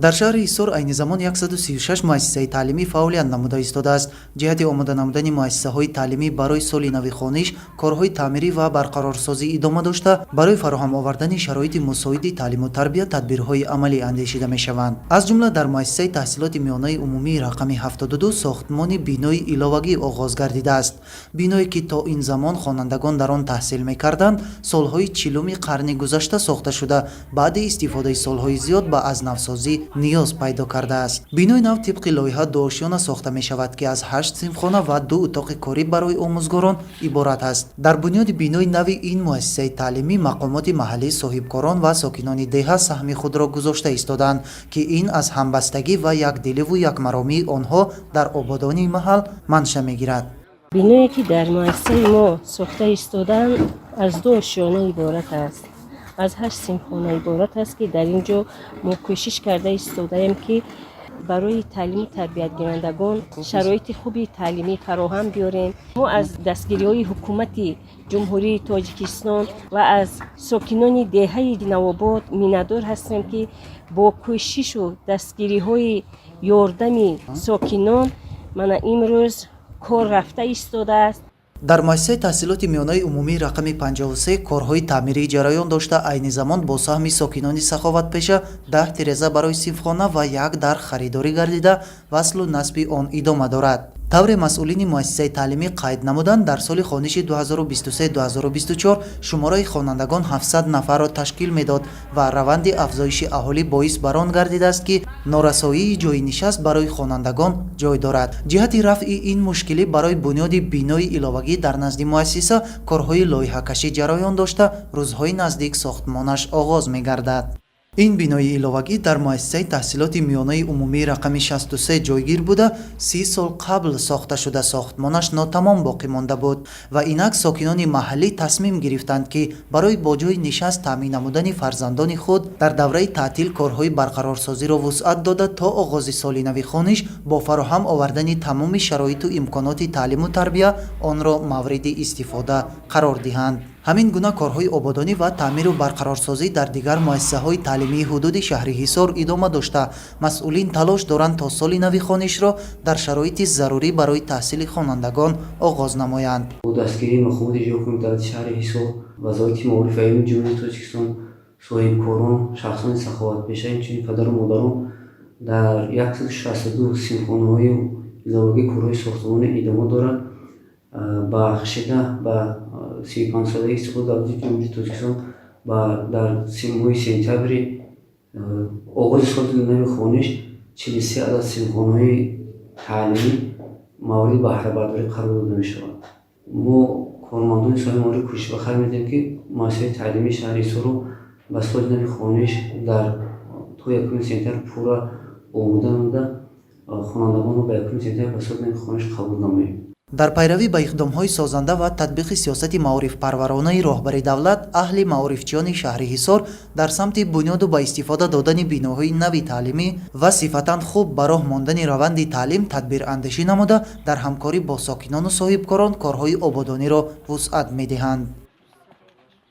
дар шаҳри ҳисор айни замон 136 муассисаи таълимӣ фаъолият намуда истодааст. ҷиҳати омода намудани муассисаҳои таълимӣ барои соли нави хониш корҳои таъмирӣ ва барқарорсозӣ идома дошта, барои фароҳам овардани шароити мусоиди таълиму тарбия тадбирҳои амалӣ андешида мешаванд. Аз ҷумла дар муассисаи таҳсилоти миёнаи умумии рақами 72 сохтмони бинои иловагӣ оғоз гардидааст. Биное ки то ин замон хонандагон дар он таҳсил мекарданд, солҳои 40-уми қарни гузашта сохта шуда, баъди истифодаи солҳои зиёд ба азнавсозӣ ниёз пайдо кардааст. бинои нав тибқи лоиҳа дуошёна сохта мешавад ки аз 8 синфхона ва 2 утоқи корӣ барои омӯзгорон иборат аст. дар бунёди бинои нави ин муассисаи таълимӣ мақомоти маҳаллӣ, соҳибкорон ва сокинони деҳа саҳми худро гузошта истоданд, ки ин аз ҳамбастагӣ ва якдиливу якмаромии онҳо дар ободонии маҳал манша мегирад. биное ки дар муассисаи мо сохта истодаанд аз 2 ошёна иборат аст. аз 8 синфхона иборат аст ки дар ин ҷо мо кӯшиш карда истодаем ки барои таълиму тарбиятгирандагон шароити хуби таълимӣ фароҳам биёрем. мо аз дастгириҳои ҳукумати ҷумҳурии Тоҷикистон ва аз сокинони деҳаи Навобод миннатдор ҳастем ки бо кӯшишу дастгириҳои ёрдами сокинон мана имрӯз кор рафта истодааст. дар муассисаи таҳсилоти миёнаи умумии рақами 53 корҳои таъмирии ҷараён дошта, айни замон бо саҳми сокинони саховатпеша 10 тиреза барои синфхона ва 1 дар харидорӣ гардида, васлу насби он идома дорад. тавре масъулини муассисаи таълимӣ қайд намуданд, дар соли хониши 2023-2024 шумораи хонандагон 700 нафарро ташкил медод ва раванди афзоиши аҳолӣ боис бар он гардидааст ки норасоии ҷойи нишаст барои хонандагон ҷой дорад. ҷиҳати рафъи ин мушкилӣ барои бунёди бинои иловагӣ дар назди муассиса корҳои лоиҳакашӣ ҷараён дошта, рӯзҳои наздик сохтмонаш оғоз мегардад. ин бинои иловагӣ дар муассисаи таҳсилоти миёнаи умумии рақами 63 ҷойгир буда, 30 сол қабл сохта шуда сохтмонаш нотамом боқӣ монда буд ва инак сокинони маҳаллӣ тасмим гирифтанд ки барои бо ҷои нишаст таъмин намудани фарзандони худ дар давраи таътил корҳои барқарорсозиро вусъат дода, то оғози соли нави хониш бо фароҳам овардани тамоми шароиту имконоти таълиму тарбия онро мавриди истифода қарор диҳанд. ҳамин гуна корҳои ободонӣ ва таъмиру барқарорсозӣ дар дигар муассисаҳои таълимии ҳудуди шаҳри ҳисор идома дошта, масъулин талош доранд то соли нави хонишро дар шароити зарурӣ барои таҳсили хонандагон оғоз намоянд. дастгирии махмуди иҷро кунем дар шаҳри ҳисор, вазоити маориф аёми ҷумҳурии Тоҷикистон, соҳибкорон, шахсони саховатпеша, инчунин падару модарон дар 162 синфхонаҳои иловагӣ корҳои сохтмонӣ идома дорад. бахшида ба 35 солаги истиқлоли давлати ҷумҳурии Тоҷикистон ва дар моҳи сентябри оғози соли нави хониш 43 адад синфхонаҳои таълимӣ мавриди баҳрабардорӣ қарор дода мешавад. мо кормандони соҳаи маориф кӯшиш ба хар медиҳем ки муассисаи таълимии шаҳри ҳисорро ба соли нави хониш дар то 1 сентябр пурра омода намуда хонандагонро ба 1 сентябр ба соли нави хониш қабул намоем. дар пайравӣ ба иқдомҳои созанда ва татбиқи сиёсати маорифпарваронаи роҳбари давлат, аҳли маорифчиёни шаҳри ҳисор дар самти бунёду ба истифода додани биноҳои нави таълимӣ ва сифатан хуб ба роҳ мондани раванди таълим тадбирандешӣ намуда, дар ҳамкорӣ бо сокинону соҳибкорон корҳои ободониро вусъат медиҳанд.